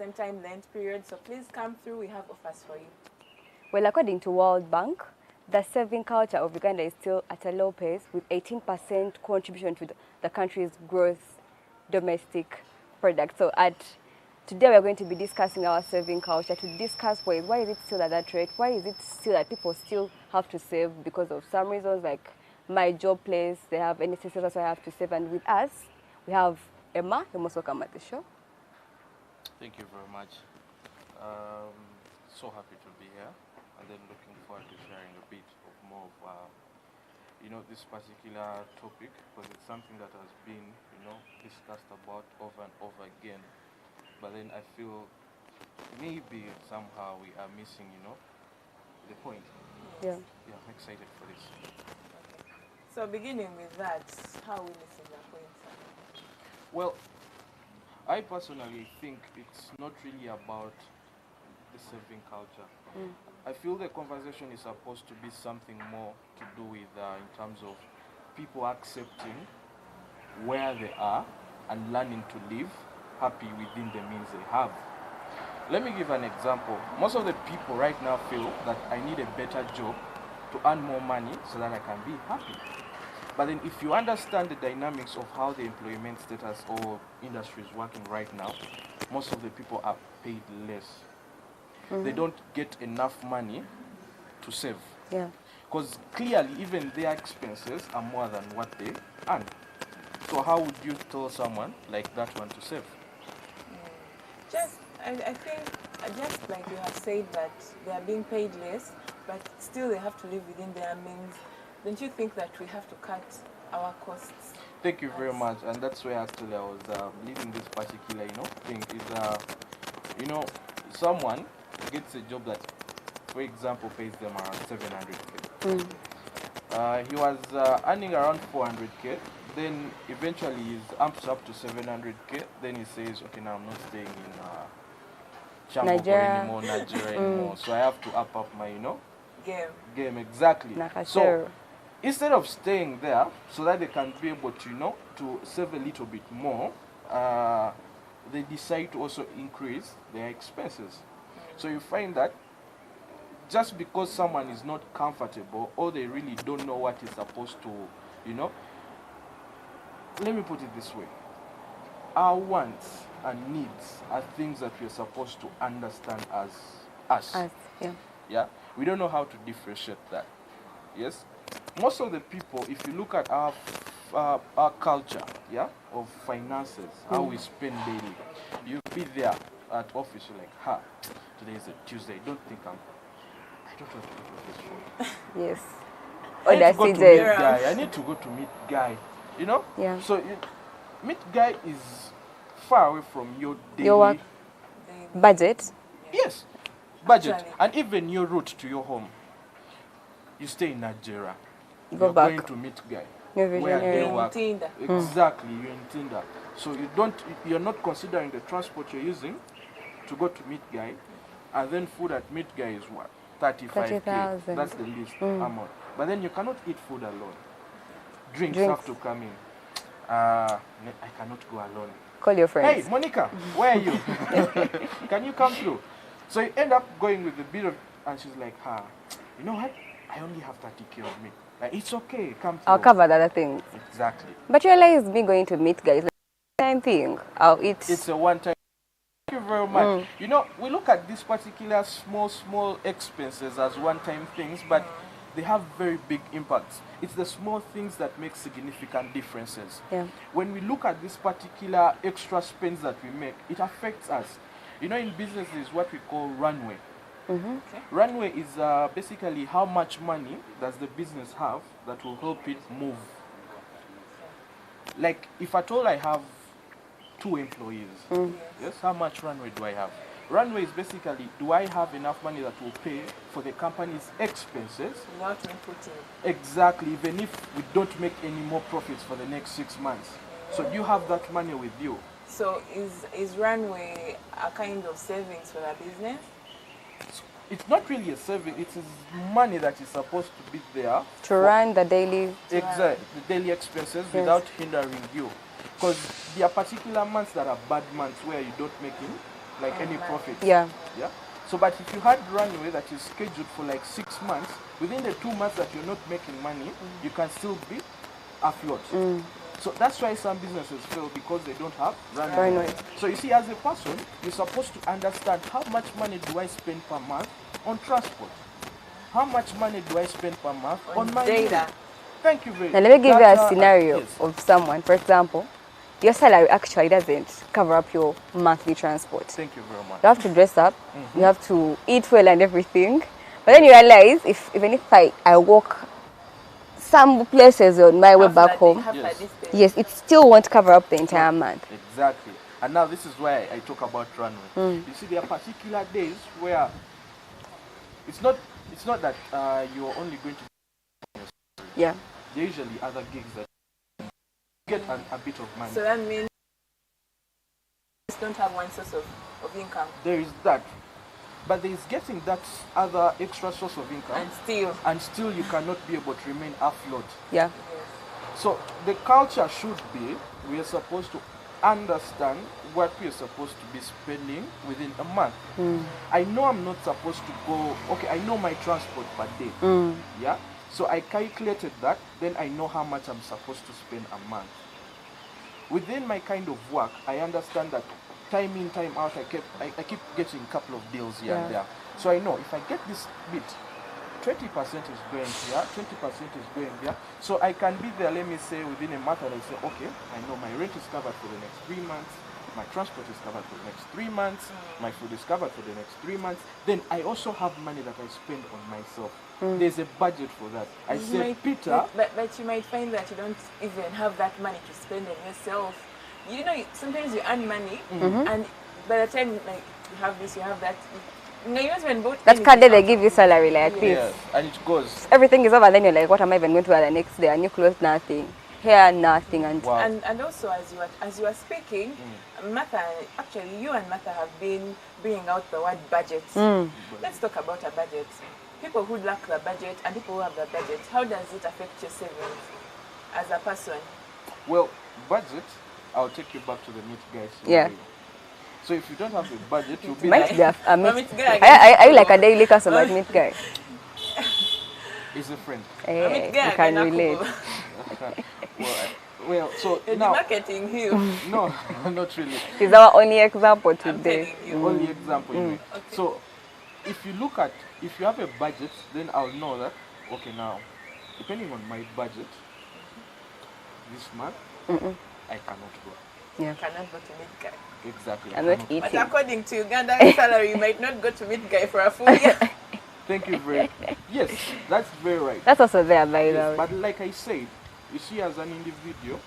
same time Lent period. So please come through. We have offers for you. Well, according to World Bank, the saving culture of Uganda is still at a low pace with 18% contribution to the country's gross domestic product. So today we're going to be discussing our saving culture, to discuss why is it still at that rate? Why is it still that people still have to save because of some reasons, like my job place, they have any necessities, so I have to save. And with us, we have Emma. You're most welcome at the show. Thank you very much. So happy to be here, and then looking forward to sharing a bit of more of this particular topic, because it's something that has been discussed about over and over again. But then I feel maybe somehow we are missing the point. Yeah. Yeah, I'm excited for this. Okay. So beginning with that, how are we missing the point? Well, I personally think it's not really about the saving culture. I feel the conversation is supposed to be something more to do with in terms of people accepting where they are and learning to live happy within the means they have. Let me give an example. Most of the people right now feel that I need a better job to earn more money so that I can be happy. But then if you understand the dynamics of how the employment status or industry is working right now, most of the people are paid less. They don't get enough money to save. Yeah. Because clearly even their expenses are more than what they earn. So how would you tell someone like that one to save? I think, just like you have said, that they are being paid less, but still they have to live within their means. Don't you think that we have to cut our costs? Thank you very much, and that's where actually I was leading this particular thing is someone gets a job that, for example, pays them around 700k. He was earning around 400k. Then eventually he's amps up to 700k. Then he says, okay, now I'm not staying in Nigeria anymore. So I have to up my game. Exactly. So instead of staying there so that they can be able to to save a little bit more, they decide to also increase their expenses. So you find that just because someone is not comfortable or they really don't know what is supposed to, let me put it this way. Our wants and needs are things that we are supposed to understand as us. Yeah. We don't know how to differentiate that. Yes. Most of the people, if you look at our culture, of finances, how we spend daily, you'll be there at office, you're like, today is a Tuesday. I don't have to go to this phone. Yes. I need to go to meet guy. I need to go to meet guy. Yeah. So meet guy is far away from your daily work budget. Yes, budget. Actually. And even your route to your home. You stay in Nigeria. Go back. Going to meet guy. Where they work. Tinder. Exactly, you're in Tinder. So you're not considering the transport you're using to go to meet guy, and then food at meet guy is what? 35k. That's the least amount. But then you cannot eat food alone. Drinks have to come in. I cannot go alone. Call your friends. Hey, Monica, where are you? Can you come through? So you end up going with a bit of, and she's like, you know what? I only have 30k on me. Like, it's okay, come through. I'll cover the other things. Exactly. But you realize me going to meet guys, like, time thing. It's a one-time. Thank you very much. We look at these particular small expenses as one-time things, but they have very big impacts. It's the small things that make significant differences. Yeah. When we look at this particular extra spends that we make, it affects us. In business is what we call runway. Okay. Runway is basically how much money does the business have that will help it move. Like if at all I have 2 employees, yes, how much runway do I have? Runway is basically, do I have enough money that will pay for the company's expenses? Not inputting. Exactly, even if we don't make any more profits for the next 6 months. So do you have that money with you? So is runway a kind of savings for the business? It's not really a saving, it is money that is supposed to be there to run the daily the daily expenses without hindering you. Because there are particular months that are bad months where you don't make like any profit. Yeah. Yeah. So, but if you had runway that is scheduled for like 6 months, within the 2 months that you're not making money, you can still be afloat. So that's why some businesses fail, because they don't have runway. So you see, as a person, you're supposed to understand how much money do I spend per month on transport? How much money do I spend per month on my data? meal? Thank you very much. Now let me give you a scenario yes. of someone. For example, your salary actually doesn't cover up your monthly transport. Thank you very much. You have to dress up, you have to eat well and everything. But then you realize, even if I walk some places on my way back home, yes, it still won't cover up the entire month. Exactly. And now this is why I talk about runway. You see, there are particular days where it's not that you're only going to Yeah. there are usually other gigs that get a bit of money. So that means you don't have one source of income. There is that. But there is getting that other extra source of income. And still you cannot be able to remain afloat. Yeah. So the culture should be, we are supposed to understand what we are supposed to be spending within a month. I know I'm not supposed to go, okay, I know my transport per day. Yeah. So I calculated that, then I know how much I'm supposed to spend a month. Within my kind of work, I understand that time in, time out, I keep getting a couple of deals here and there. So I know if I get this bit, 20% is going here, 20% is going there. So I can be there, let me say, within a month, and I say, okay, I know my rent is covered for the next 3 months, my transport is covered for the next 3 months, my food is covered for the next 3 months. Then I also have money that I spend on myself. There's a budget for that. I say, Peter... But you might find that you don't even have that money to spend on yourself. You know, sometimes you earn money, and by the time like you have this, you have that... No, you don't even bought That card day they give you salary like this. Yes, and it goes. Everything is over, then you're like, what am I even going to wear the next day? And you clothes, nothing. Hair, nothing. And and also, as you are speaking, Martha, actually, you and Martha have been bringing out the word budget. Let's talk about a budget. People who lack the budget and people who have the budget, how does it affect your savings as a person? Well, budget, I'll take you back to the meat guys. Yeah. So if you don't have a budget, you'll be might like... a meat guy. Are you like a daily customer at meat guy? He's a friend. Hey, you can relate. Well, so you're now... marketing him. No, not really. He's our only example today. Only example. Okay. So if you have a budget, then I'll know that, okay, now, depending on my budget, this month, I cannot go. Yeah. Cannot go to meat guy. Exactly. I'm not eating. But according to Ugandan salary, you might not go to meat guy for a full year. Thank you very... Yes, that's very right. That's also there, by the way. But like I said, you see, as an individual,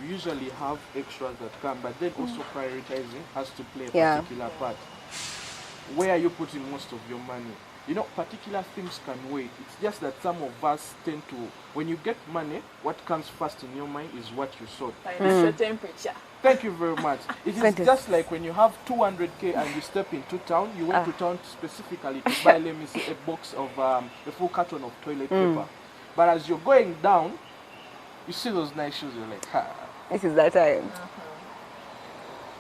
you usually have extras that come, but then also prioritizing has to play a particular part. Where are you putting most of your money? You know, particular things can wait. It's just that some of us tend to, when you get money, what comes first in your mind is what you saw. Financial temperature. Thank you very much. It is just like when you have 200k and you step into town, you went to town specifically to buy, let me say, a box of, a full carton of toilet paper. But as you're going down, you see those nice shoes, you're like, ha. This is that time.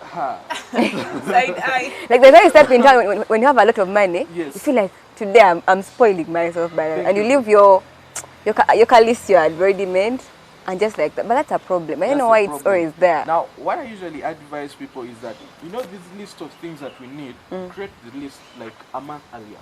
Ha. Side eye. Like the time you step in town, when you have a lot of money, yes, you feel like, today I'm spoiling myself by that. And you leave your car list you had already made, and just like that. But that's a problem. I don't know why it's always there. Now, what I usually advise people is that, you know, this list of things that we need, create the list like a month earlier.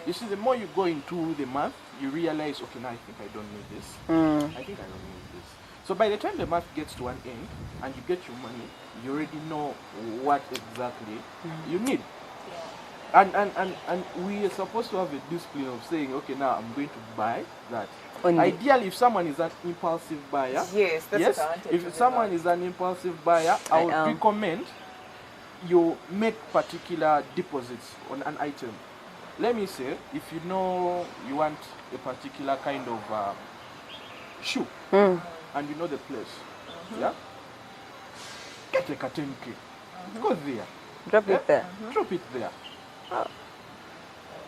You see, the more you go into the month, you realize, okay, now I think I don't need this. I think I don't need this. So by the time the month gets to an end and you get your money, you already know what exactly you need. And we are supposed to have a discipline of saying, okay, now I'm going to buy that. Ideally, if someone is an impulsive buyer, yes, that's what I wanted if someone is an impulsive buyer, I would recommend you make particular deposits on an item. Let me say, if you know you want a particular kind of shoe, and you know the place, yeah, get like a 10k, go there, drop it there, drop it there.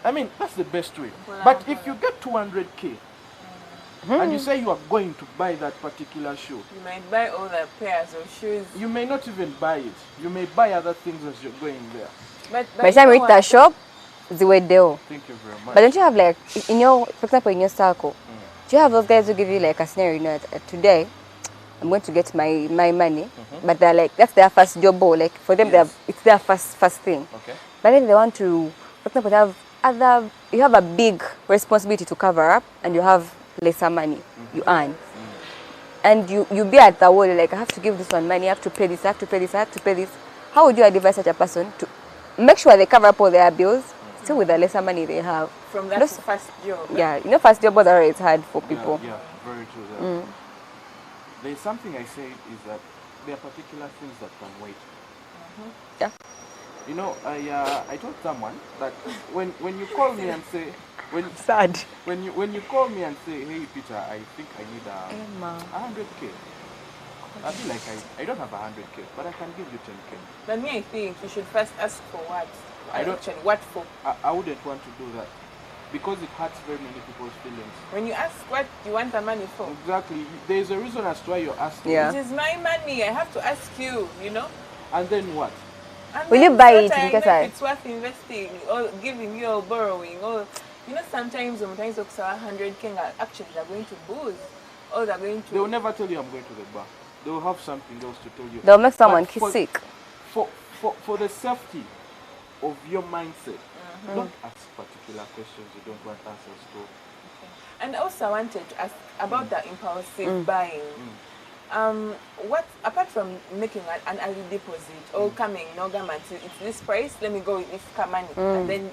I mean, that's the best way. But if you get 200k and you say you are going to buy that particular shoe, you might buy all the pairs of shoes. You may not even buy it. You may buy other things as you're going there. But By the time you reach the shop, they were there. Thank you very much. But don't you have like, in your, for example, in your circle, do you have those guys who give you like a scenario, you know, today I'm going to get my money, but they're like, that's their first job, or like for them, it's their first thing. Okay. But then they want to, for example, you have a big responsibility to cover up, and you have lesser money you earn. And you be at the wall, like, I have to give this one money, I have to pay this, I have to pay this, I have to pay this. How would you advise such a person to make sure they cover up all their bills, still with the lesser money they have? From that first job. Yeah, you know, first job was always hard for people. Yeah, very true. There's something I say is that there are particular things that can wait. Yeah. You know, I told someone that when you call me and say, Sad. when you call me and say, hey Peter, I think I need 100K. I'll be like, I don't have 100K, but I can give you 10K. But me, I think you should first ask for what. I don't. Actually, what for? I wouldn't want to do that because it hurts very many people's feelings. When you ask what you want the money for. Exactly. There is a reason as to why you're asking. Yeah. It is my money. I have to ask you, you know. And then what? And Will then you buy it? I Because know if it's worth investing or giving you or borrowing or, you know, sometimes 100K actually they're going to booze or they're going to. They will never tell you I'm going to the bar. They will have something else to tell you. They'll make someone sick. For the safety of your mindset, don't ask particular questions you don't want answers to. Okay. And also I wanted to ask about the impulsive buying. What, apart from making an early deposit or coming, no government, it's this price, let me go with this money. And then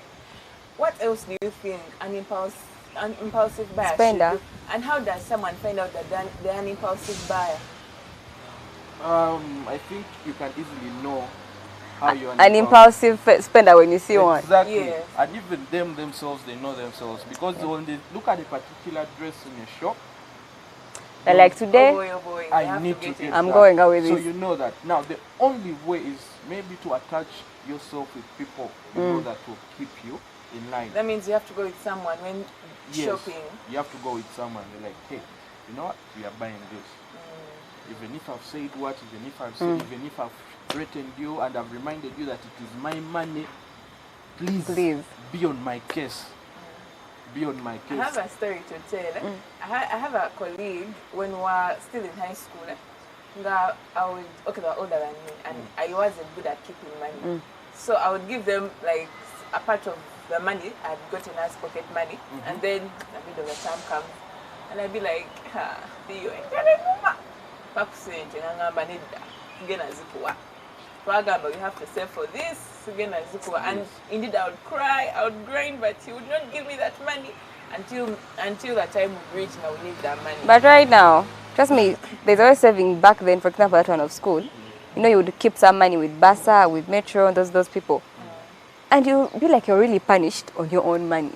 what else do you think an impulsive buyer Spender. should do? And how does someone find out that they're an impulsive buyer? I think you can easily know how you're An impulsive spender when you see one. Exactly. Yes. And even themselves, they know themselves. Because when they look at a particular dress in a shop, They're like, today, Oh boy, I need to get I'm that. going out with So this. you know that. Now, the only way is maybe to attach yourself with people you know that will keep you in line. That means you have to go with someone when shopping. You have to go with someone. They're like, hey, you know what? We are buying this. Even if I've said what, even if I've threatened you and I've reminded you that it is my money, please. Be on my case. Be on my case. I have a story to tell. I have a colleague when we were still in high school. They were older than me, and I wasn't good at keeping money. So I would give them like a part of the money I'd gotten as pocket money, and then a bit of the time comes, and I'd be like, you have to save for this. And indeed I would cry, I would grind, but he would not give me that money until the time would reach and I would need that money. But right now, trust me, there's always saving back then, for example, at one of school. You know, you would keep some money with Basa, with Metro, those people. And you'll be like you're really punished on your own money.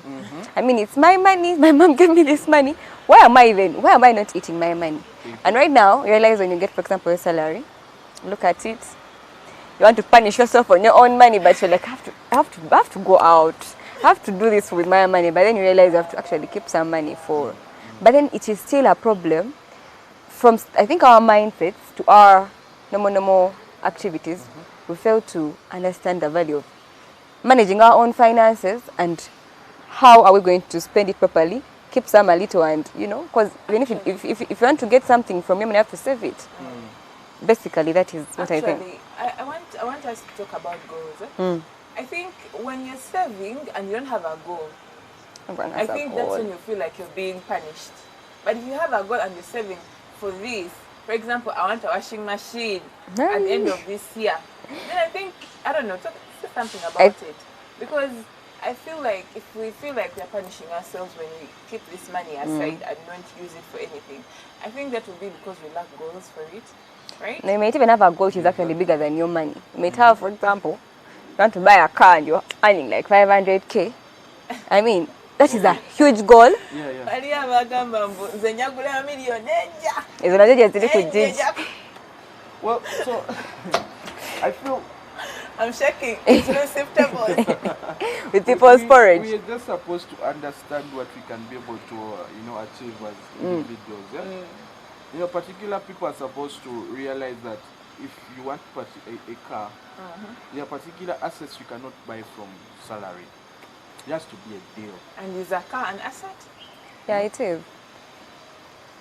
I mean, it's my money, my mom gave me this money. Why am I not eating my money? And right now, you realize when you get, for example, a salary, look at it. You want to punish yourself on your own money, but you're like, I have to go out. I have to do this with my money. But then you realize you have to actually keep some money for. But then it is still a problem from, I think, our mindsets to our normal activities. We fail to understand the value of managing our own finances and how are we going to spend it properly. Keep some a little, and you know, because even if you want to get something from him, you have to save it. Basically, that is what I think. I want us to talk about goals. I think when you're saving and you don't have a goal, I think that's when you feel like you're being punished. But if you have a goal and you're saving for this, for example, I want a washing machine at the end of this year, then I think, I don't know, say something about it. Because I feel like if we feel like we're punishing ourselves when we keep this money aside and don't use it for anything, I think that will be because we lack goals for it, right? Now, you might even have a goal which is actually bigger than your money. You might have, for example, you want to buy a car and you're earning like 500K. I mean, that is a huge goal. Well, so I feel I'm shaking. It's not acceptable. With people's porridge. We are just supposed to understand what we can be able to, achieve as individuals. Yeah? Particular people are supposed to realize that if you want a car, there are particular assets you cannot buy from salary. It has to be a deal. And is a car an asset? Yeah, it is.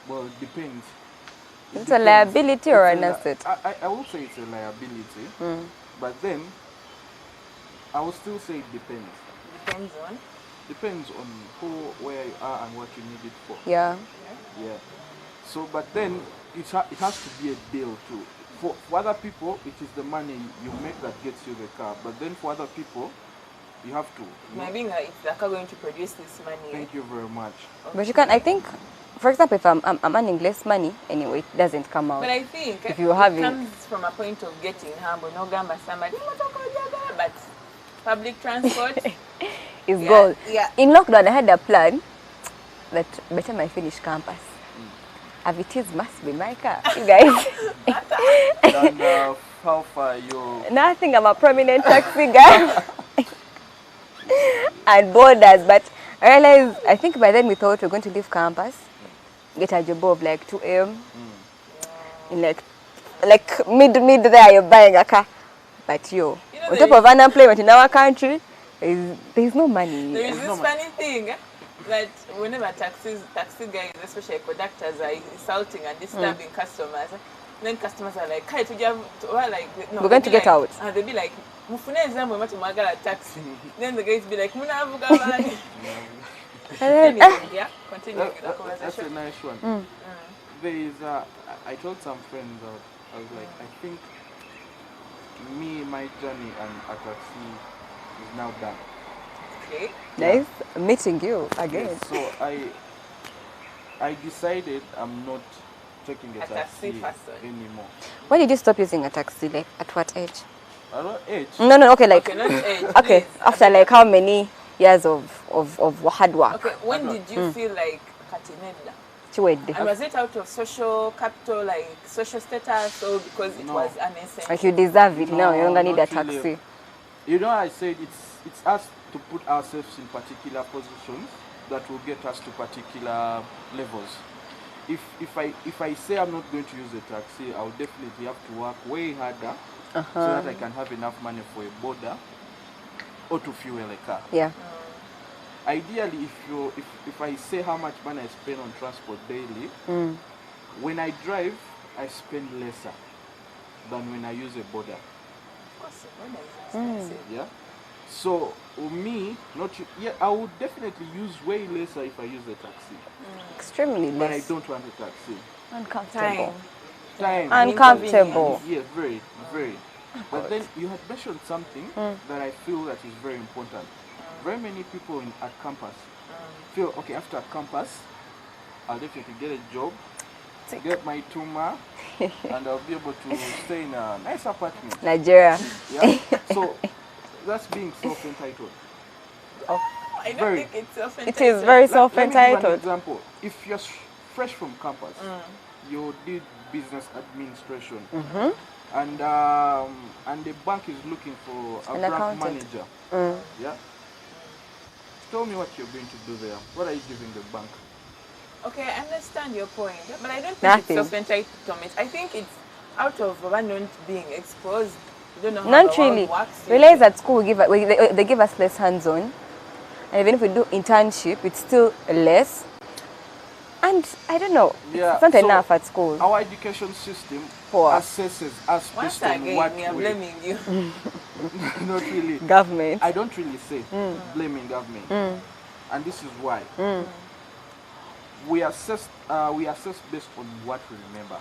Well, it depends. It It's a depends. liability or It's an a asset? I will say it's a liability, but then I will still say it depends. Depends on. Depends on who, where you are, and what you need it for. Yeah. Yeah. So, but then it has to be a deal too. For other people, it is the money you make that gets you the car. But then for other people, you have to. Maybe it's the car going to produce this money. Thank you very much. But you can, I think, for example, if I'm earning less money, anyway, it doesn't come out. But I think if you have it it comes from a point of getting humble. No gamba somebody, but public transport is gold. Yeah. In lockdown, I had a plan that by the time I finish campus, Avitis must be my car. You guys. And how far you? Nothing, I'm a prominent taxi guy. And borders, but I realized, I think by then we thought we were going to leave campus, get a job of like 2 a.m. In like mid there, you're buying a car. But on top of unemployment in our country, there's no money. There is this funny thing that whenever taxi guys, especially conductors, are insulting and disturbing customers, then customers are like, "Kai, no, we're going to get out." And they'll be like, "Mufune example, much magala taxi." Then the guys be like, "Muna avuga bani." Yeah, continue with the conversation. That's a nice one. There is I told some friends that I was like, I think my journey and a taxi is now done. Okay. Nice meeting you again. Yes, so I decided I'm not taking a taxi anymore. When did you stop using a taxi? Like at what age? At what age? No, okay, like Okay, not age. okay, after like how many years of hard work? Okay, when did you feel like Katineda? Chiwede. And was it out of social capital, like social status, or because it was an essential? Like you deserve it now, you don't need a not taxi. really. You know, I said it's us to put ourselves in particular positions that will get us to particular levels. If I say I'm not going to use a taxi, I'll definitely have to work way harder so that I can have enough money for a border or to fuel a car. Yeah. Ideally, if I say how much money I spend on transport daily, when I drive, I spend lesser than when I use a border. Of course, the border is expensive. Yeah. So me, I would definitely use way lesser if I use a taxi. Extremely But I less. don't want a taxi. Uncomfortable. Time. Uncomfortable. Yes, very, very. But then you had mentioned something that I feel that is very important. Very many people at campus feel, okay, after campus, I'll definitely get a job, get my tuma, and I'll be able to stay in a nice apartment. Nigeria. Yeah. So that's being self-entitled. I don't think it's self-entitled. It is very Let me give you an self-entitled. example. If you're fresh from campus, you did business administration, and the bank is looking for a An branch accountant. manager. Yeah. Tell me what you're going to do there. What are you giving the bank? Okay, I understand your point, but I don't think Nothing. it's self-entitlement. I think it's out of one not being exposed. You don't know how Not the world really. works. Realize at school they give us less hands-on, and even if we do internship, it's still less. And I don't know, Yeah, it's not so enough at school. Our education system Poor. assesses us Once based on again, what we are blaming you. Not really. Government. I don't really say blaming government, and this is why. We assess based on what we remember,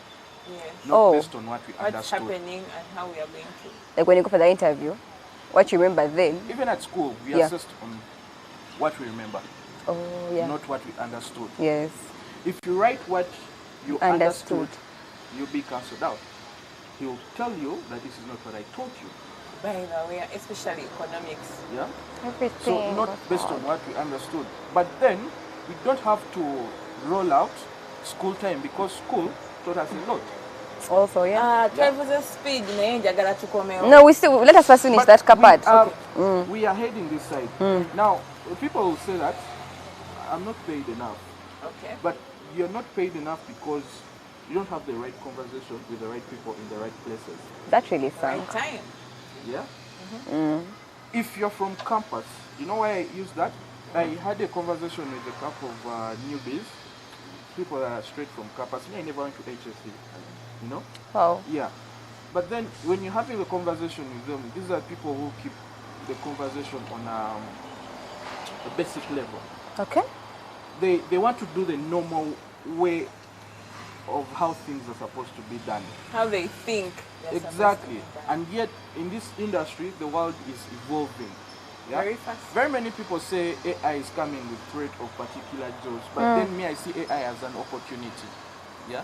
Yes. not based on what we What's understood. happening and how we are going to. Like when you go for the interview, what you remember then. Even at school, we Yeah. assessed on what we remember, Oh yeah. not what we understood. Yes. If you write what you Understood. understood, you'll be cancelled out. He'll tell you that this is not what I taught you. By the way, especially economics. Yeah. Everything. So not based on what we understood. But then we don't have to roll out school time because school taught us a lot. Also, yeah. 12 was a speed, njagala tukomewo. No, we still let us first finish that part. We are heading this side. Now, people will say that I'm not paid enough. Okay. But you're not paid enough because you don't have the right conversation with the right people in the right places. That really Right sounds. time. Yeah? If you're from campus, you know why I use that? I had a conversation with a couple of newbies, people that are straight from campus. Me, I never went to HSC, you know? Wow. Yeah. But then when you're having a conversation with them, these are people who keep the conversation on a basic level. Okay. They want to do the normal way of how things are supposed to be done. How they think. they're supposed to Exactly. be done. And yet in this industry, the world is evolving. Yeah? Very fast. Very many people say AI is coming with threat of particular jobs, but then me, I see AI as an opportunity. Yeah,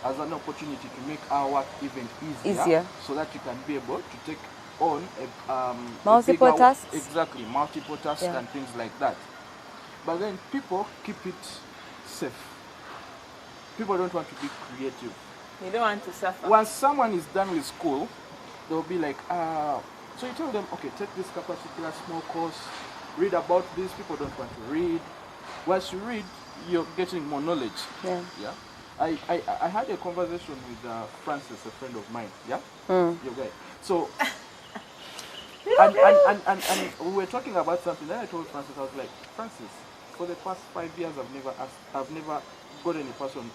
as an opportunity to make our work even easier, so that you can be able to take on Multiple tasks. Exactly, multiple tasks and things like that. But then people keep it safe. People don't want to be creative. You don't want to suffer. Once someone is done with school, they'll be like, so you tell them, okay, take this particular small course, read about this. People don't want to read. Once you read, you're getting more knowledge. Yeah. I had a conversation with Francis, a friend of mine. Yeah, your guy. So, and we were talking about something. Then I told Francis, I was like, Francis, for the past 5 years, I've never got any person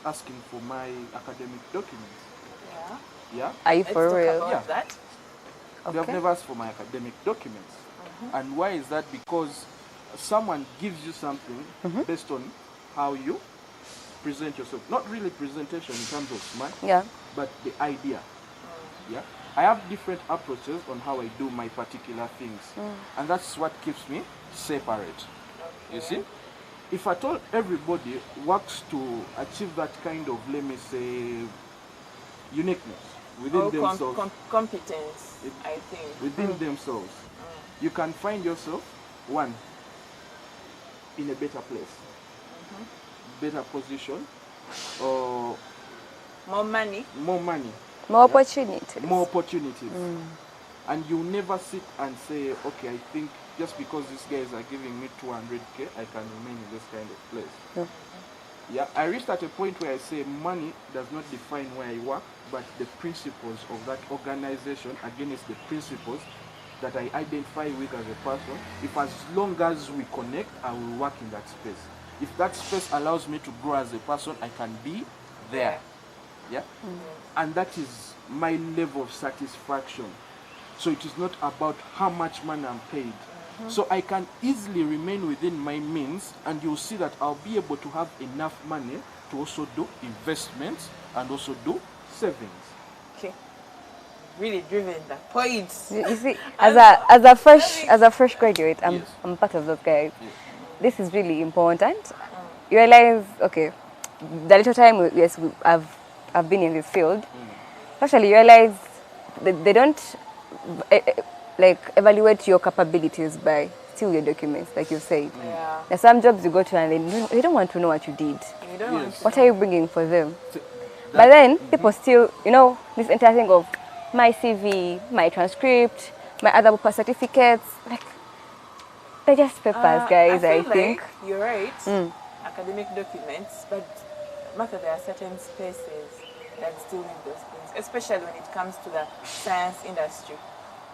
asking for my academic documents. Yeah. Yeah. Are you Let's for talk real? about that. They have never asked for my academic documents. And why is that? Because someone gives you something based on how you present yourself. Not really presentation in terms of smart, but the idea. Yeah, I have different approaches on how I do my particular things, and that's what keeps me separate. You see, if I told everybody works to achieve that kind of, let me say, uniqueness within themselves, competence, I think. within themselves, you can find yourself one in a better place, better position, or more money, more opportunities. more opportunities. And you never sit and say, okay, I think just because these guys are giving me 200K, I can remain in this kind of place. Yeah, I reached at a point where I say money does not define where I work, but the principles of that organization against the principles that I identify with as a person. If as long as we connect, I will work in that space. If that space allows me to grow as a person, I can be there. Yeah? And that is my level of satisfaction. So it is not about how much money I'm paid. So I can easily remain within my means, and you'll see that I'll be able to have enough money to also do investments and also do savings. Okay. Really driven the point. You see, as a fresh graduate, I'm part of those guys. This is really important. You realize, okay, the little time I've been in this field, actually you realize that they don't like evaluate your capabilities by steal your documents, like you said. Yeah. There's some jobs you go to and they don't want to know what you did. You don't want to What are you bringing for them? But then people still, this entire thing of my CV, my transcript, my other certificates, like they're just papers, guys. I think like you're right. Academic documents, but Martha, there are certain spaces that still need those things, especially when it comes to the science industry.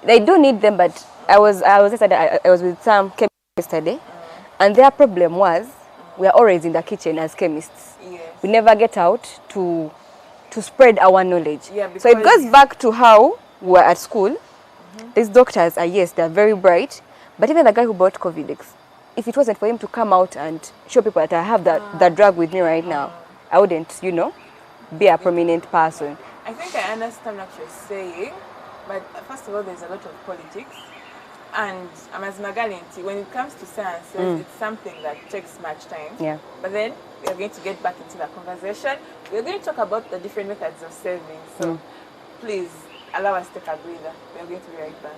They do need them, but I was with some chemists yesterday, and their problem was we are always in the kitchen as chemists. Yes. We never get out to spread our knowledge. Yeah, so it goes back to how we were at school. These doctors are, yes, they're very bright, but even the guy who brought COVID, if it wasn't for him to come out and show people that I have that drug with me right now, I wouldn't, be a prominent person. I think I understand what you're saying, but first of all, there's a lot of politics. And as Magalinti, when it comes to science, it's something that takes much time. Yeah. But then we are going to get back into the conversation. We're going to talk about the different methods of saving. So please allow us to take a breather. We are going to be right back.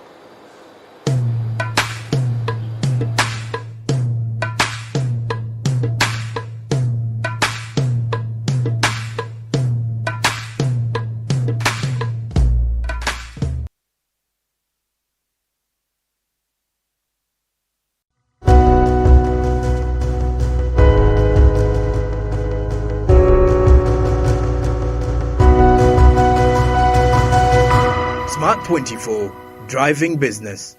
Smart 24, driving business.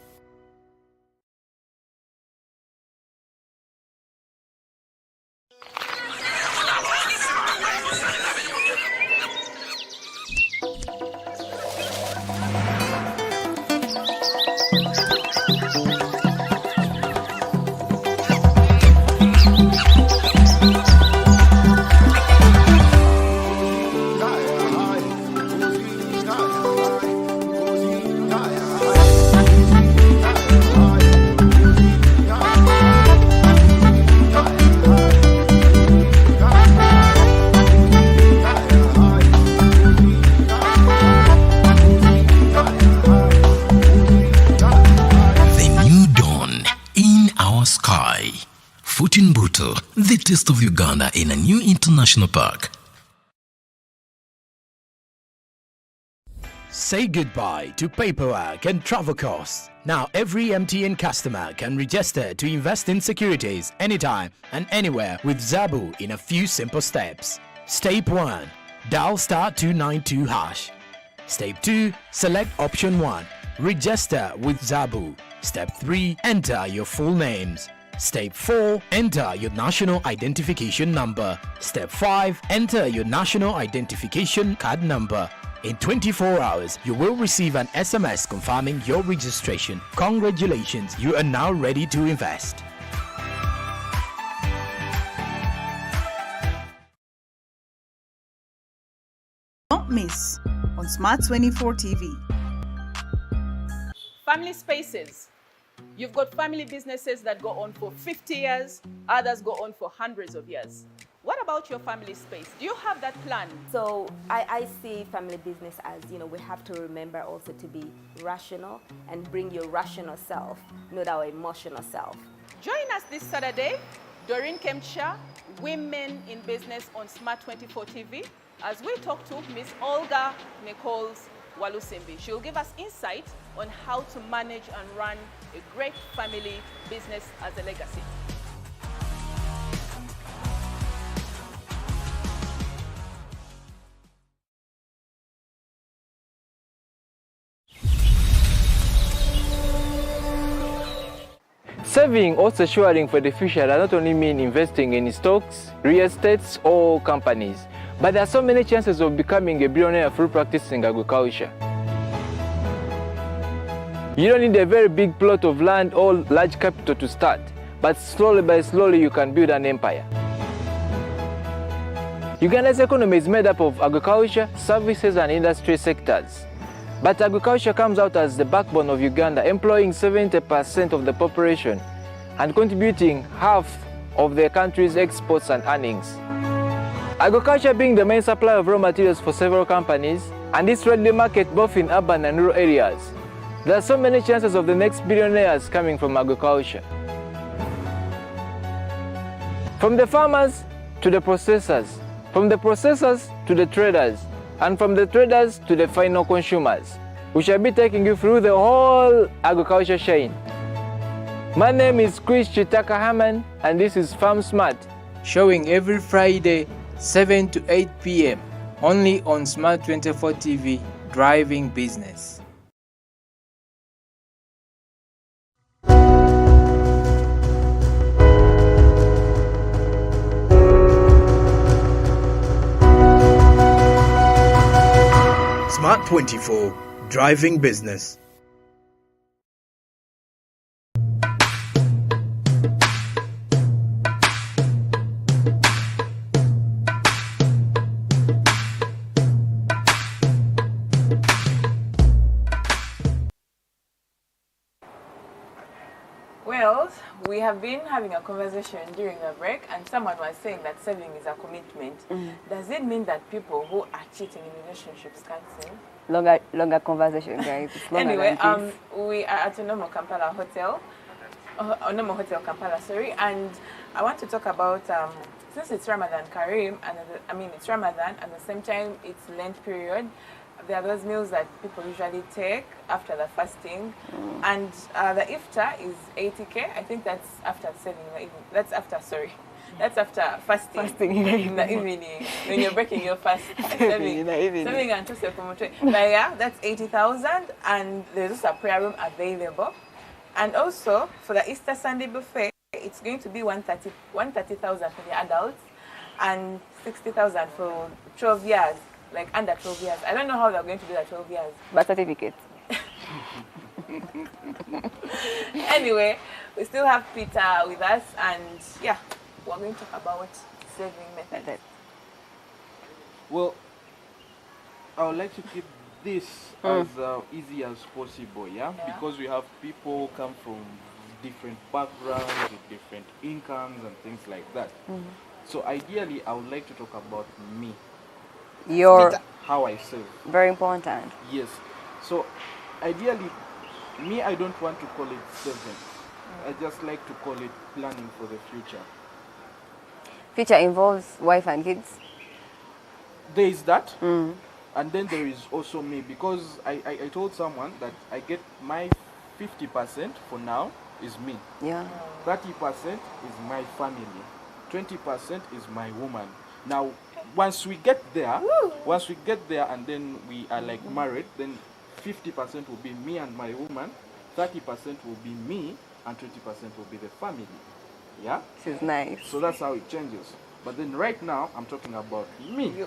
The taste of Uganda in a new international park. Say goodbye to paperwork and travel costs. Now every MTN customer can register to invest in securities anytime and anywhere with Zabu in a few simple steps. Step 1. Dial *292#. Step 2. Select option 1. Register with Zabu. Step 3. Enter your full names. Step 4. Enter your national identification number. Step 5. Enter your national identification card number. In 24 hours, you will receive an SMS confirming your registration. Congratulations, you are now ready to invest. Don't miss on Smart 24 TV. Family spaces. You've got family businesses that go on for 50 years, others go on for hundreds of years. What about your family space? Do you have that plan? So I see family business as, we have to remember also to be rational and bring your rational self, not our emotional self. Join us this Saturday, Doreen Kemcha, Women in Business on Smart 24 TV, as we talk to Ms. Olga Nichols Walusimbi. She'll give us insight on how to manage and run a great family business as a legacy. Saving or securing for the future does not only mean investing in stocks, real estates, or companies, but there are so many chances of becoming a billionaire through practicing agriculture. You don't need a very big plot of land or large capital to start, but slowly by slowly you can build an empire. Uganda's economy is made up of agriculture, services, and industry sectors. But agriculture comes out as the backbone of Uganda, employing 70% of the population and contributing half of the country's exports and earnings. Agriculture being the main supplier of raw materials for several companies, and it's readily marketed both in urban and rural areas. There are so many chances of the next billionaires coming from agriculture. From the farmers to the processors, from the processors to the traders, and from the traders to the final consumers. We shall be taking you through the whole agriculture chain. My name is Chris Chitaka Haman, and this is Farm Smart, showing every Friday 7 to 8 p.m. only on Smart 24 TV, driving business. Smart 24, driving business. Well, we have been having a conversation during the break, and someone was saying that saving is a commitment. Does it mean that people who are cheating in relationships can't save? Longer conversation, guys. It's longer Anyway, than this. we are at Onomo Kampala Hotel, Onomo Hotel Kampala, sorry, and I want to talk about since it's Ramadan Kareem, and it's Ramadan, and at the same time it's Lent period. There are those meals that people usually take after the fasting, and the iftar is 80k. I think that's after selling. That's after, sorry, That's after fasting. Fasting in the evening. When you're breaking your fast. In the evening. Serving and just but yeah, that's 80,000, and there's just a prayer room available. And also for the Easter Sunday buffet, it's going to be 130,000 for the adults and 60,000 for 12 years, like under 12 years. I don't know how they're going to do that 12 years. Birth certificate. Anyway, we still have Peter with us, and yeah, we're going to talk about saving methods. Well, I would like to keep this as easy as possible, yeah? Because we have people who come from different backgrounds, with different incomes and things like that. So ideally, I would like to talk about me. How I save. Very important. Yes. So ideally, me, I don't want to call it saving. I just like to call it planning for the future. Future involves wife and kids? There is that. And then there is also me, because I told someone that I get my 50% for now is me. Yeah. 30% is my family. 20% is my woman. Now, once we get there, and then we are like married, then 50% will be me and my woman, 30% will be me, and 20% will be the family. Yeah? This is nice. So that's how it changes. But then right now, I'm talking about me.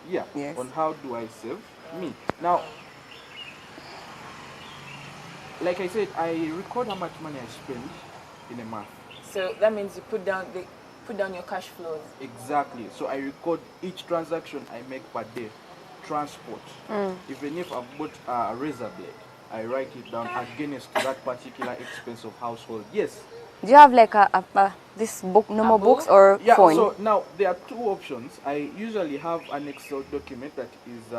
Yeah. Yes. On how do I save me. Now, like I said, I record how much money I spend in a month. So that means you put down your cash flows. Exactly. So I record each transaction I make per day. Transport. Even if I've bought a razor blade, I write it down against that particular expense of household. Yes. Do you have like this book, normal books or phone? So now there are two options. I usually have an Excel document that is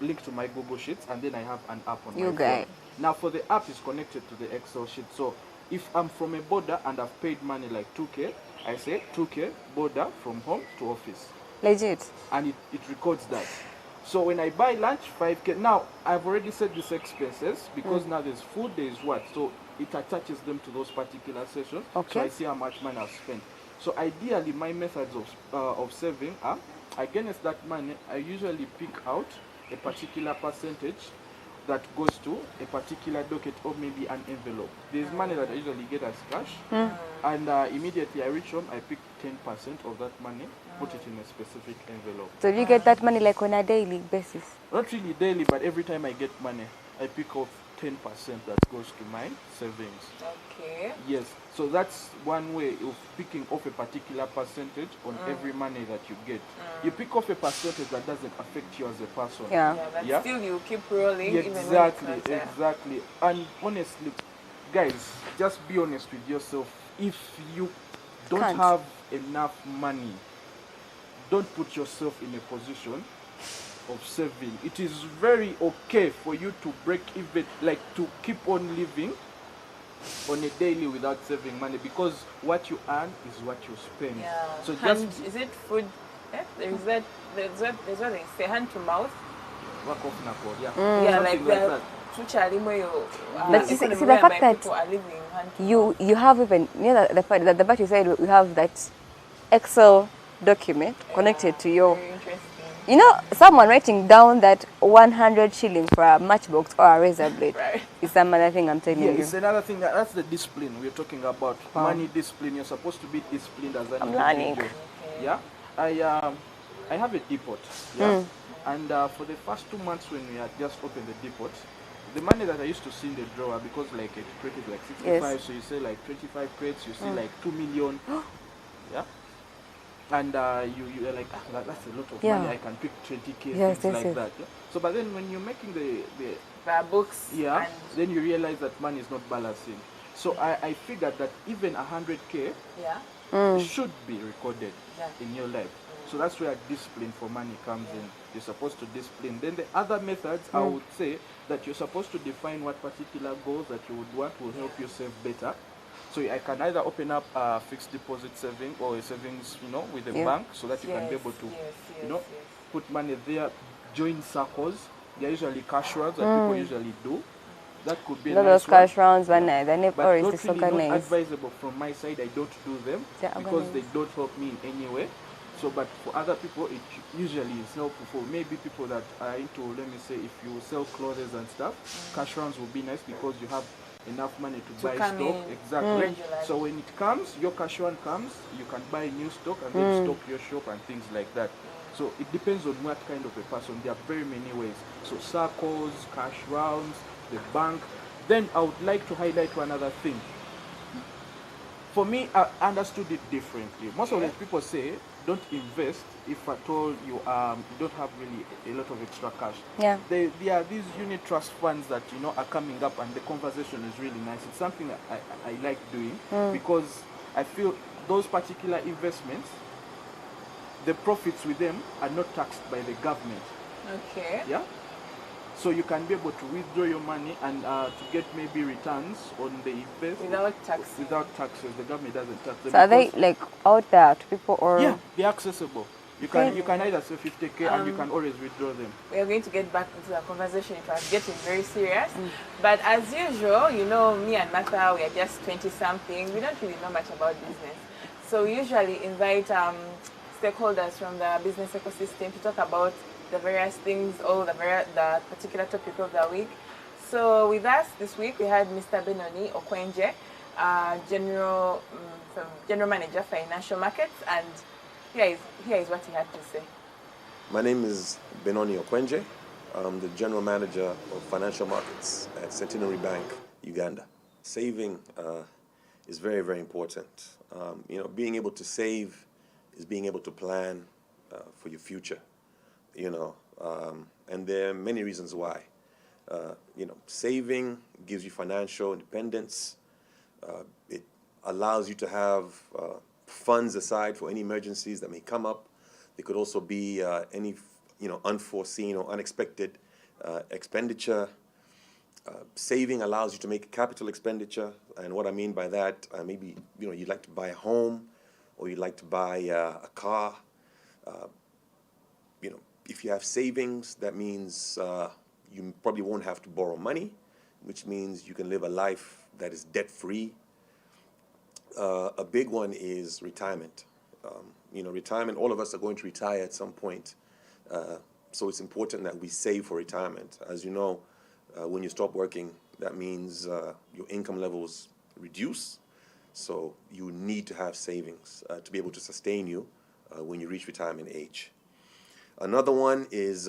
linked to my Google Sheets, and then I have an app on my phone. Now for the app is connected to the Excel sheet. So if I'm from a border and I've paid money like 2K, I say 2K border from home to office. Legit. And it records that. So when I buy lunch, 5K. Now I've already set these expenses because now there's food, there's what. So it attaches them to those particular sessions. Okay. So I see how much money I've spent. So ideally, my methods of saving are, against that money, I usually pick out a particular percentage that goes to a particular docket or maybe an envelope. There's money that I usually get as cash, and immediately I reach home, I pick 10% of that money, put it in a specific envelope. So you get that money like on a daily basis? Not really daily, but every time I get money, I pick off 10% that goes to my savings. Okay. Yes, so that's one way of picking off a particular percentage on every money that you get. You pick off a percentage that doesn't affect you as a person. But still you keep rolling. Exactly, exactly. And honestly, guys, just be honest with yourself. If you don't have enough money, don't put yourself in a position of saving. It is very okay for you to break even, like to keep on living on a daily without saving money, because what you earn is what you spend. So is it food? There's what they say, hand to mouth. Like that. But you see the fact that you have even the fact that the part you said you have that Excel document connected to your. You know, someone writing down that 100 shilling for a matchbox or a razor blade is another thing I'm telling you. It's another thing. That's the discipline we're talking about. Money discipline. You're supposed to be disciplined as an individual. Yeah. I have a depot. Yeah. And for the first 2 months when we had just opened the depot, the money that I used to see in the drawer, because like a crate is like 65, so you say like 25 crates, you see like 2 million. Yeah. And you're like, that's a lot of money. I can pick 20K, things like that. Yeah? So, but then when you're making the books, then you realize that money is not balancing. So I figured that even 100K should be recorded in your life. So that's where discipline for money comes in. You're supposed to discipline. Then the other methods, I would say that you're supposed to define what particular goals that you would want will help you save better. So I can either open up a fixed deposit saving or a savings, with a bank, so that you can be able to, put money there. Join circles. They're usually cash ones that people usually do. That could be a those nice cash one. rounds, one the name But or is not the really soccer not names. advisable from my side. I don't do them because they don't help me in any way. So, but for other people, it usually is helpful. For maybe people that are into, let me say, if you sell clothes and stuff, cash rounds will be nice because you have enough money to buy stock. Exactly. So when it comes, your cash round comes, you can buy new stock and then stock your shop and things like that. So it depends on what kind of a person. There are very many ways. So circles, cash rounds, the bank. Then I would like to highlight one other thing. For me, I understood it differently. Most of the people say, don't invest if at all you don't have really a lot of extra cash. Yeah. There are these unit trust funds that are coming up, and the conversation is really nice. It's something I like doing because I feel those particular investments, the profits with them are not taxed by the government. Okay. Yeah. So you can be able to withdraw your money and to get maybe returns on the investment without taxes. Without taxes, the government doesn't tax them. So are they like out there to people or? Yeah, they're accessible. You can either say 50k and you can always withdraw them. We are going to get back into the conversation. It was getting very serious. But as usual, me and Martha, we are just 20-something. We don't really know much about business. So we usually invite stakeholders from the business ecosystem to talk about the various things, the particular topic of the week. So with us this week, we had Mr. Benoni Okwenje, General Manager, Financial Markets, and here is what he had to say. My name is Benoni Okwenje. I'm the General Manager of Financial Markets at Centenary Bank, Uganda. Saving is very, very important. Being able to save is being able to plan for your future. And there are many reasons why. Saving gives you financial independence. It allows you to have funds aside for any emergencies that may come up. There could also be any unforeseen or unexpected expenditure. Saving allows you to make a capital expenditure, and what I mean by that, maybe you'd like to buy a home, or you'd like to buy a car. If you have savings, that means you probably won't have to borrow money, which means you can live a life that is debt-free. A big one is retirement. Retirement, all of us are going to retire at some point. So it's important that we save for retirement. As you know, when you stop working, that means your income levels reduce. So you need to have savings to be able to sustain you when you reach retirement age. Another one is,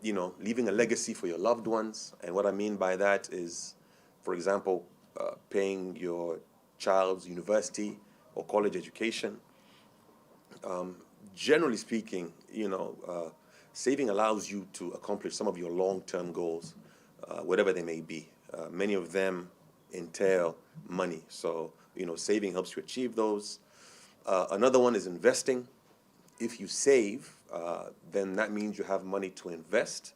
leaving a legacy for your loved ones. And what I mean by that is, for example, paying your child's university or college education. Generally speaking, saving allows you to accomplish some of your long-term goals, whatever they may be. Many of them entail money. So, saving helps you achieve those. Another one is investing. If you save, then that means you have money to invest,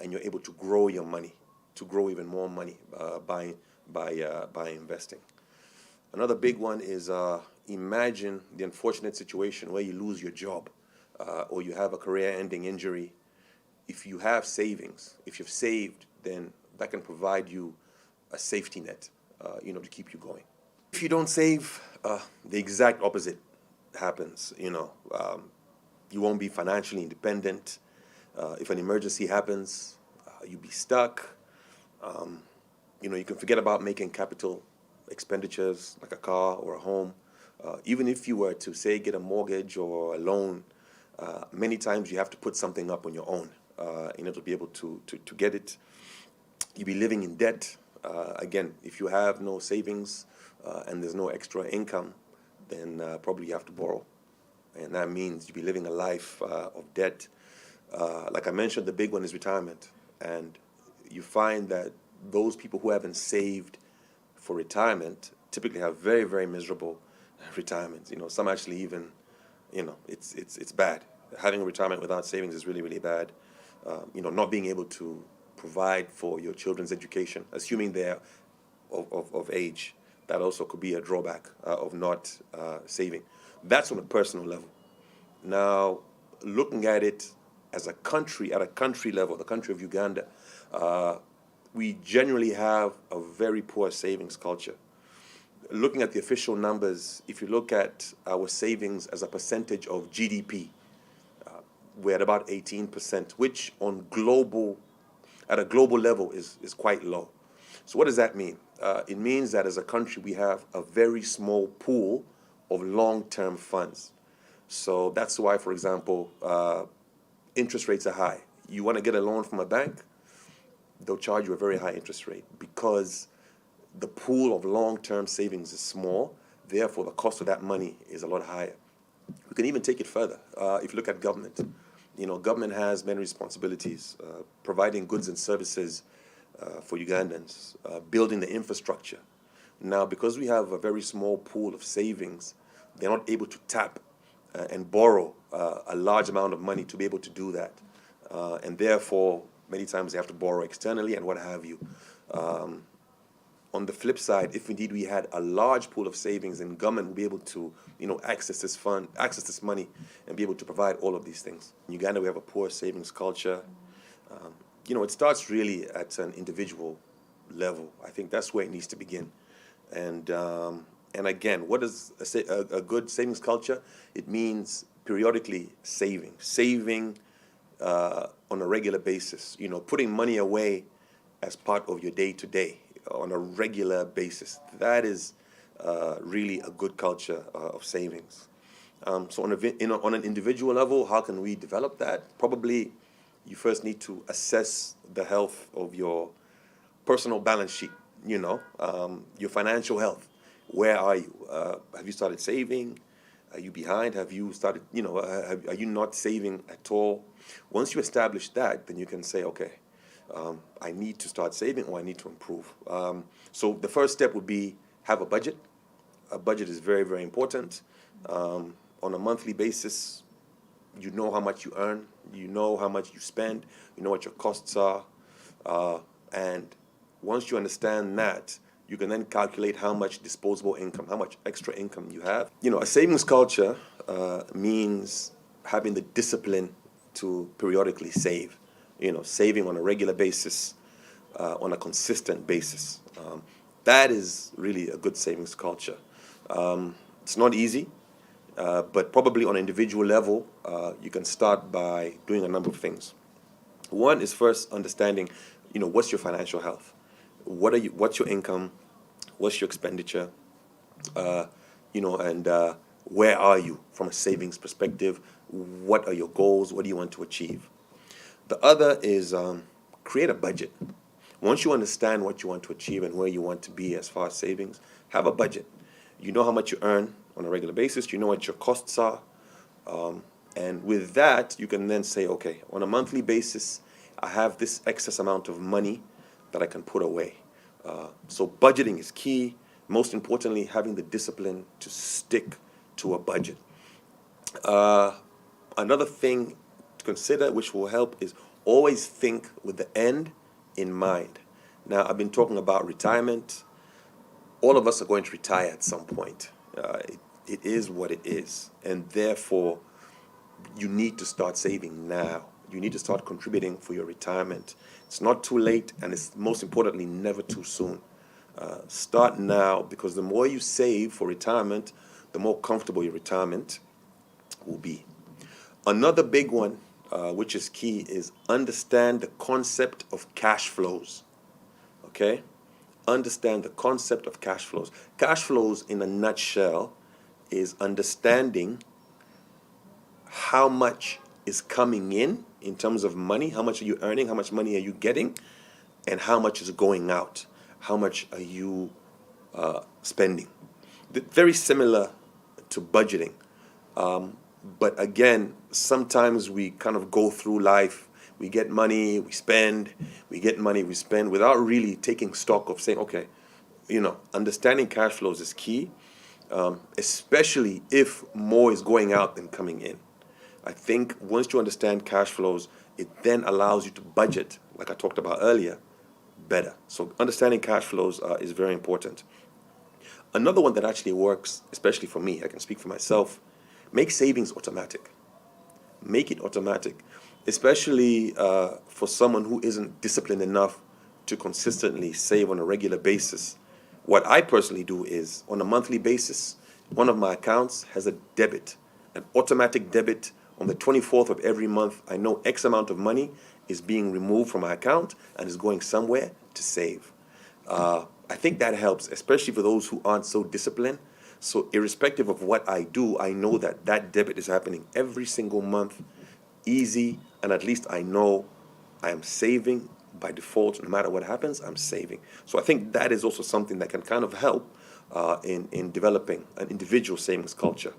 and you're able to grow your money, to grow even more money by investing. Another big one is imagine the unfortunate situation where you lose your job or you have a career-ending injury. If you have savings, if you've saved, then that can provide you a safety net, to keep you going. If you don't save, the exact opposite happens. You won't be financially independent. If an emergency happens, you'll be stuck. You can forget about making capital expenditures like a car or a home. Even if you were to, say, get a mortgage or a loan, many times you have to put something up on your own in order to be able to get it. You'll be living in debt. Again, if you have no savings and there's no extra income, then probably you have to borrow. And that means you'll be living a life of debt. Like I mentioned, the big one is retirement. And you find that those people who haven't saved for retirement typically have very, very miserable retirements. Some actually even, it's bad. Having a retirement without savings is really, really bad. Not being able to provide for your children's education, assuming they're of age, that also could be a drawback of not saving. That's on a personal level. Now, looking at it as a country, at a country level, the country of Uganda, we generally have a very poor savings culture. Looking at the official numbers, if you look at our savings as a percentage of GDP, we're at about 18%, which at a global level is quite low. So what does that mean? It means that as a country, we have a very small pool of long-term funds. So that's why, for example, interest rates are high. You want to get a loan from a bank, they'll charge you a very high interest rate because the pool of long-term savings is small. Therefore, the cost of that money is a lot higher. We can even take it further. If you look at government, government has many responsibilities, providing goods and services for Ugandans, building the infrastructure. Now, because we have a very small pool of savings, they're not able to tap and borrow a large amount of money to be able to do that. And therefore, many times they have to borrow externally and what have you. On the flip side, if indeed we had a large pool of savings, then government would be able to, access this money, and be able to provide all of these things. In Uganda, we have a poor savings culture. It starts really at an individual level. I think that's where it needs to begin. And again, what is a good savings culture? It means periodically saving on a regular basis. Putting money away as part of your day-to-day. On a regular basis. That is really a good culture of savings. So on an individual level, how can we develop that? Probably you first need to assess the health of your personal balance sheet, your financial health. Where are you? Have you started saving? Are you behind? Have you started, are you not saving at all? Once you establish that, then you can say, okay, I need to start saving or I need to improve. So the first step would be have a budget. A budget is very, very important. On a monthly basis, you know how much you earn, you know how much you spend, you know what your costs are. And once you understand that, you can then calculate how much disposable income, how much extra income you have. A savings culture means having the discipline to periodically save. Saving on a regular basis, on a consistent basis. That is really a good savings culture. It's not easy, but probably on an individual level, you can start by doing a number of things. One is first understanding, what's your financial health? What's your income? What's your expenditure? And where are you from a savings perspective? What are your goals? What do you want to achieve? The other is create a budget. Once you understand what you want to achieve and where you want to be as far as savings, have a budget. You know how much you earn on a regular basis. You know what your costs are. And with that, you can then say, okay, on a monthly basis, I have this excess amount of money that I can put away. So budgeting is key. Most importantly, having the discipline to stick to a budget. Another thing to consider, which will help, is always think with the end in mind. Now, I've been talking about retirement. All of us are going to retire at some point. It is what it is, and therefore, you need to start saving now. You need to start contributing for your retirement. It's not too late, and it's most importantly never too soon. Start now, because the more you save for retirement, the more comfortable your retirement will be. Another big one, which is key, is understand the concept of cash flows. Okay? Understand the concept of cash flows. Cash flows, in a nutshell, is understanding how much is coming in terms of money, how much are you earning, how much money are you getting, and how much is going out, how much are you spending. Very similar to budgeting. But again, sometimes we kind of go through life, we get money, we spend, we get money, we spend, without really taking stock of saying, okay, understanding cash flows is key, especially if more is going out than coming in. I think once you understand cash flows, it then allows you to budget, like I talked about earlier, better. So understanding cash flows is very important. Another one that actually works, especially for me, I can speak for myself, make savings automatic. Make it automatic, especially for someone who isn't disciplined enough to consistently save on a regular basis, what I personally do is, on a monthly basis, one of my accounts has a debit, an automatic debit. On the 24th of every month, I know X amount of money is being removed from my account and is going somewhere to save. I think that helps, especially for those who aren't so disciplined. So irrespective of what I do, I know that that debit is happening every single month, easy, and at least I know I am saving by default. No matter what happens, I'm saving. So I think that is also something that can kind of help in developing an individual savings culture.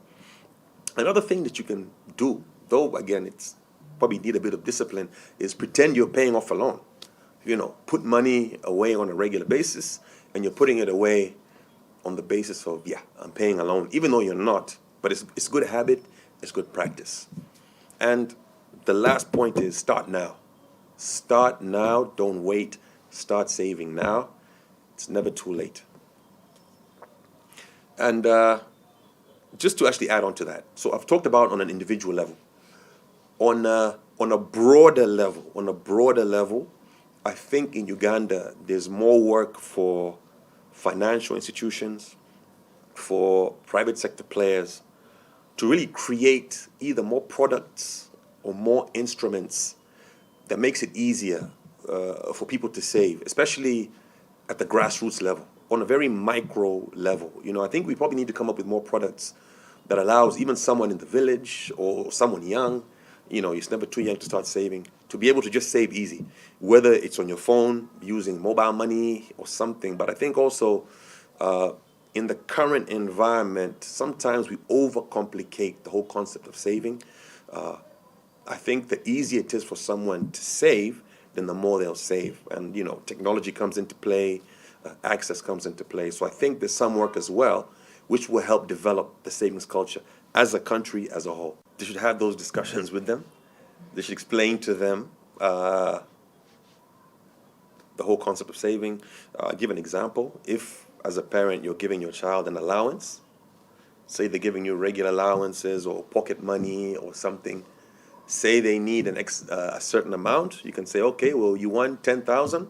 Another thing that you can do, though again it's probably need a bit of discipline, is pretend you're paying off a loan. You know, put money away on a regular basis, and you're putting it away on the basis of, yeah, I'm paying a loan, even though you're not. But it's good habit, it's good practice. And the last point is start now. Start now, don't wait. Start saving now. It's never too late. And just to actually add on to that, so I've talked about on an individual level. On a broader level, I think in Uganda there's more work for financial institutions, for private sector players, to really create either more products or more instruments that makes it easier for people to save, especially at the grassroots level, on a very micro level. You know, I think we probably need to come up with more products that allows even someone in the village or someone young, you know, it's never too young to start saving, to be able to just save easy, whether it's on your phone, using mobile money or something. But I think also in the current environment, sometimes we overcomplicate the whole concept of saving. I think the easier it is for someone to save, then the more they'll save. And, you know, technology comes into play, access comes into play. So I think there's some work as well, which will help develop the savings culture as a country as a whole. They should have those discussions with them. They should explain to them the whole concept of saving. Give an example. If, as a parent, you're giving your child an allowance, say they're giving you regular allowances or pocket money or something, say they need a certain amount, you can say, okay, well, you want 10,000,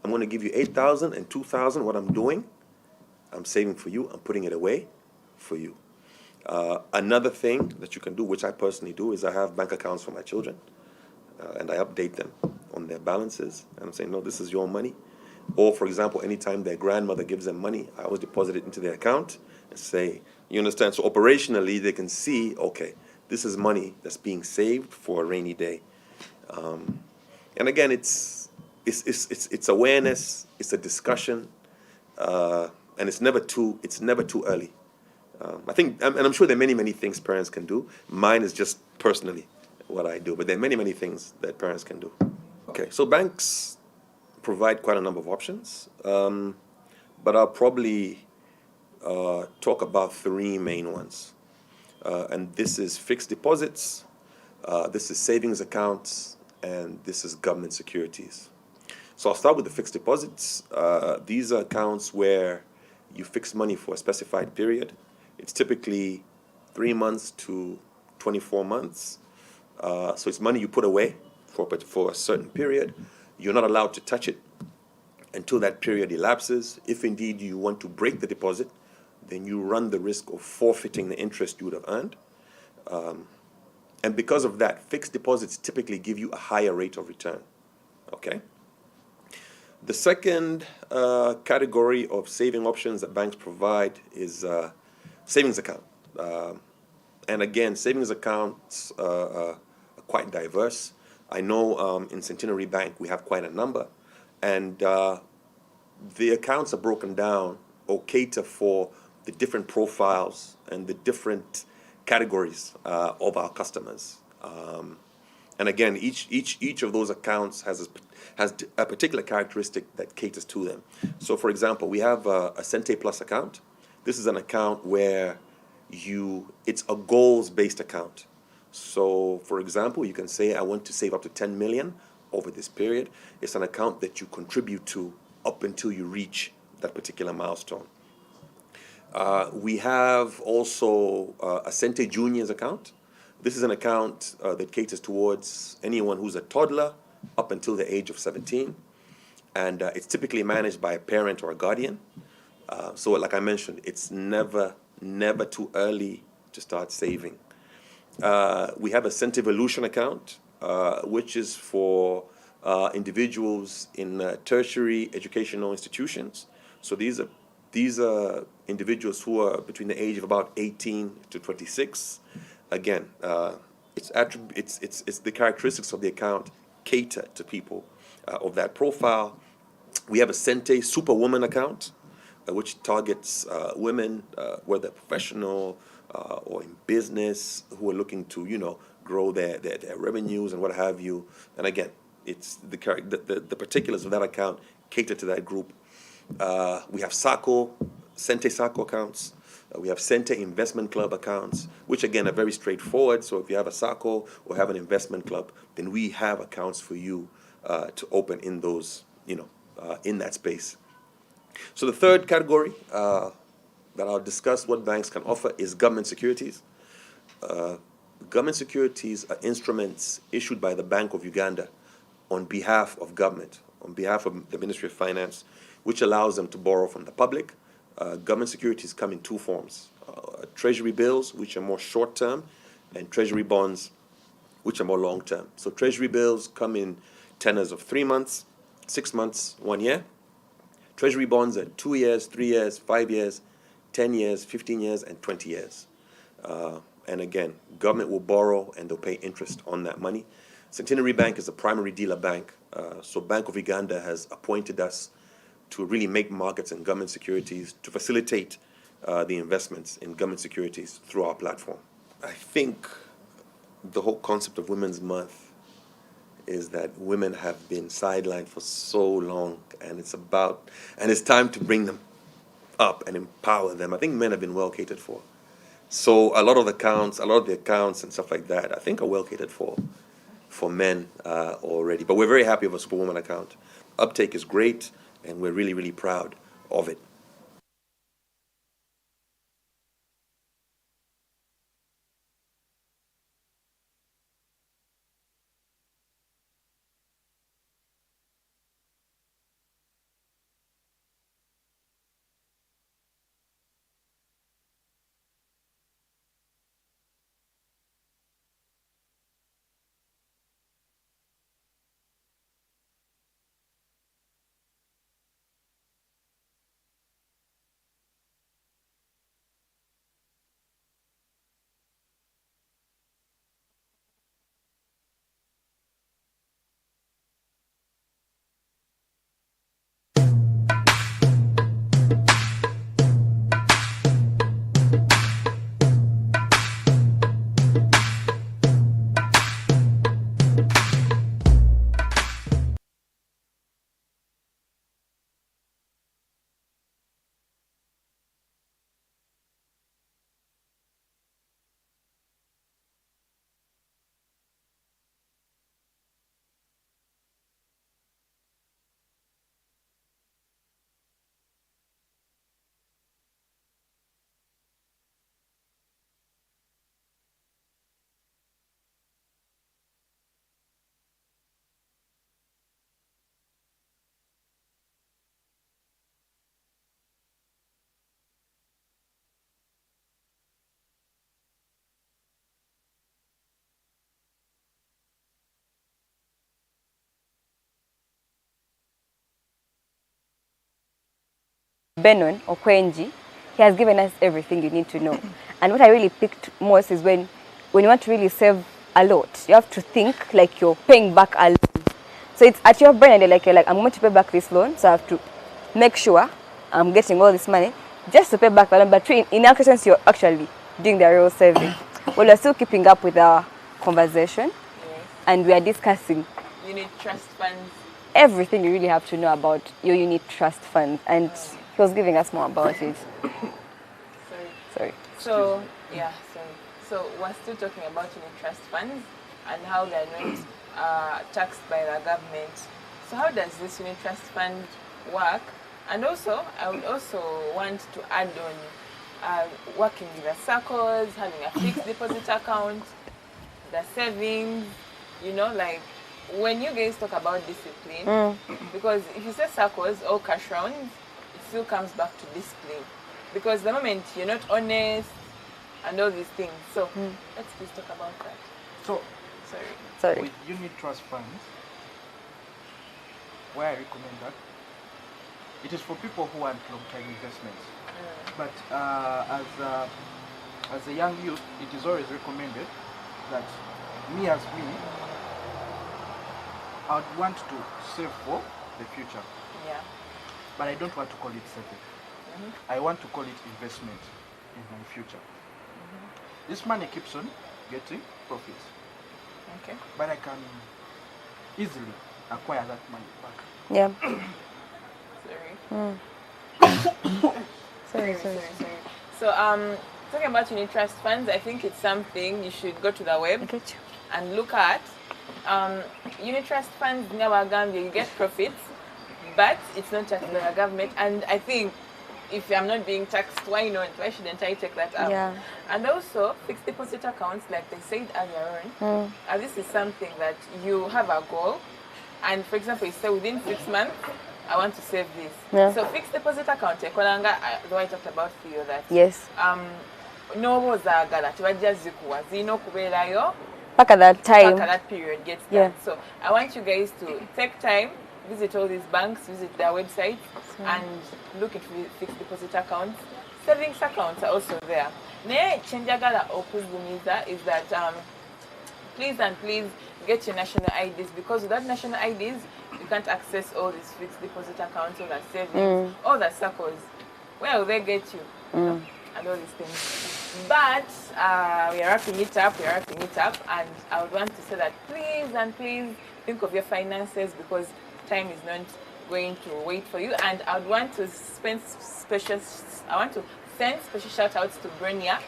I'm going to give you 8,000 and 2,000. What I'm doing, I'm saving for you, I'm putting it away for you. Another thing that you can do, which I personally do, is I have bank accounts for my children, and I update them on their balances, and I'm saying, no, this is your money. Or, for example, anytime their grandmother gives them money, I always deposit it into their account and say, you understand? So operationally, they can see, okay, this is money that's being saved for a rainy day. And again, it's awareness, it's a discussion, and it's never too early. I think, and I'm sure there are many things parents can do. Mine is just personally what I do, but there are many things that parents can do. Okay, so banks provide quite a number of options, but I'll probably talk about three main ones. And this is fixed deposits, this is savings accounts, and this is government securities. So I'll start with the fixed deposits. These are accounts where you fix money for a specified period. It's typically 3 months to 24 months. So it's money you put away for a certain period. You're not allowed to touch it until that period elapses. If indeed you want to break the deposit, then you run the risk of forfeiting the interest you would have earned. And because of that, fixed deposits typically give you a higher rate of return. Okay? The second category of saving options that banks provide is savings account. And again, savings accounts are quite diverse. I know in Centenary Bank we have quite a number, and the accounts are broken down or cater for the different profiles and the different categories of our customers. And again, each of those accounts has a particular characteristic that caters to them. So, for example, we have a Sente Plus account. This is an account where it's a goals-based account. So, for example, you can say, I want to save up to 10 million over this period. It's an account that you contribute to up until you reach that particular milestone. We have also a Sente Juniors account. This is an account that caters towards anyone who's a toddler up until the age of 17. and it's typically managed by a parent or a guardian. So like I mentioned, it's never too early to start saving. We have a Cent Evolution account, which is for individuals in tertiary educational institutions. So these are individuals who are between the age of about 18 to 26. Again, it's the characteristics of the account cater to people of that profile. We have a Sente Superwoman account, which targets women, whether professional or in business, who are looking to, grow their revenues and what have you. And again, it's the particulars of that account cater to that group. We have Sente Sacco accounts. We have Sente Investment Club accounts, which again are very straightforward. So if you have a Sacco or have an investment club, then we have accounts for you to open in those, in that space. So the third category that I'll discuss what banks can offer is government securities. Government securities are instruments issued by the Bank of Uganda on behalf of government, on behalf of the Ministry of Finance, which allows them to borrow from the public. Government securities come in two forms: treasury bills, which are more short-term, and treasury bonds, which are more long-term. So treasury bills come in tenors of 3 months, 6 months, 1 year. Treasury bonds are 2 years, 3 years, 5 years, 10 years, 15 years, and 20 years. And again, government will borrow and they'll pay interest on that money. Centenary Bank is the primary dealer bank. So Bank of Uganda has appointed us to really make markets in government securities, to facilitate the investments in government securities through our platform. I think the whole concept of Women's Month is that women have been sidelined for so long, and it's time to bring them up and empower them. I think men have been well catered for. So a lot of the accounts and stuff like that, I think are well catered for men already. But we're very happy with a Superwoman account. Uptake is great, and we're really, really proud of it. Benon or Kwenji, he has given us everything you need to know. And what I really picked most is when you want to really save a lot, you have to think like you're paying back a loan. So it's at your brain and you're like, I'm going to pay back this loan, so I have to make sure I'm getting all this money just to pay back the loan. But in our case, you're actually doing the real saving. Well, we're still keeping up with our conversation, and we are discussing unit trust funds. Everything you really have to know about your unit trust fund, and he was giving us more about it. Sorry. So we're still talking about unit trust funds and how they're not taxed by the government. So how does this unit trust fund work? And also, I would also want to add on working with the circles, having a fixed deposit account, the savings, like when you guys talk about discipline, because if you say circles or cash rounds, it still comes back to discipline. Because the moment you're not honest and all these things. So let's please talk about that. So, Sorry. with unit trust funds, where I recommend that, it is for people who want long-term investments. But as a young youth, it is always recommended that I would want to save for the future. Yeah. But I don't want to call it saving. I want to call it investment in my future. This money keeps on getting profits. Okay. But I can easily acquire that money back. Yeah. Sorry. So talking about unit trust funds, I think it's something you should go to the web and look at. Unit trust funds in our Gambia, you get profits, but it's not taxed by the government. And I think if I'm not being taxed, why not? Why shouldn't I take that up? Yeah. And also fixed deposit accounts, like they said earlier on. This is something that you have a goal, and for example, you say within 6 months, I want to save this. Yeah. So fixed deposit account, though I talked about for you that. Yes. No zagala tibajja zikuwa zino kubeerayo Back at that time. back at that period gets done. So I want you guys to take time, visit all these banks, visit their websites, and look at fixed deposit accounts. Savings accounts are also there. Naye kyenjagala okugumiza is that please and please get your national IDs, because without national IDs you can't access all these fixed deposit accounts, all that savings, all the circles. Where will they get you? And all these things. But we are wrapping it up, and I would want to say that please and please think of your finances, because time is not going to wait for you. And I would want to send special shout outs to Brenia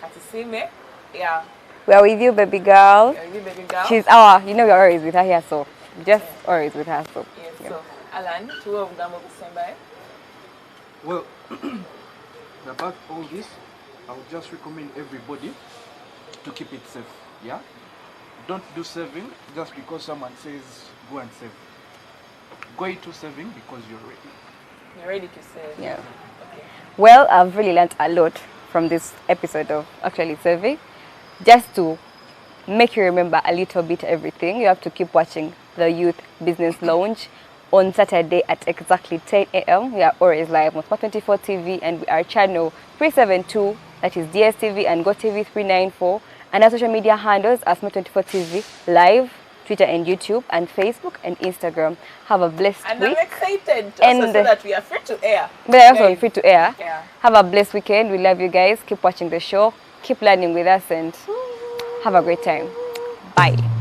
Katisime. Yeah. We are with you, baby girl. She's our, we're always with her here, so just always with her. So. Yes, so Alan, two of them will be sent by. Well, about all this, I would just recommend everybody to keep it safe. Yeah, don't do saving just because someone says go and save. Go into saving because you're ready. You're ready to save. Yeah. Okay. Well, I've really learned a lot from this episode of actually saving. Just to make you remember a little bit everything, you have to keep watching the Youth Business Lounge on Saturday at exactly 10 a.m. We are always live on Smart 24 TV, and we are channel 372, that is DSTV and GOTV 394, and our social media handles are Smart 24 TV live, Twitter and YouTube, and Facebook and Instagram. Have a blessed week. And I'm excited also so that we are free to air. We are also free to air. Yeah. Have a blessed weekend. We love you guys. Keep watching the show. Keep learning with us and have a great time. Bye.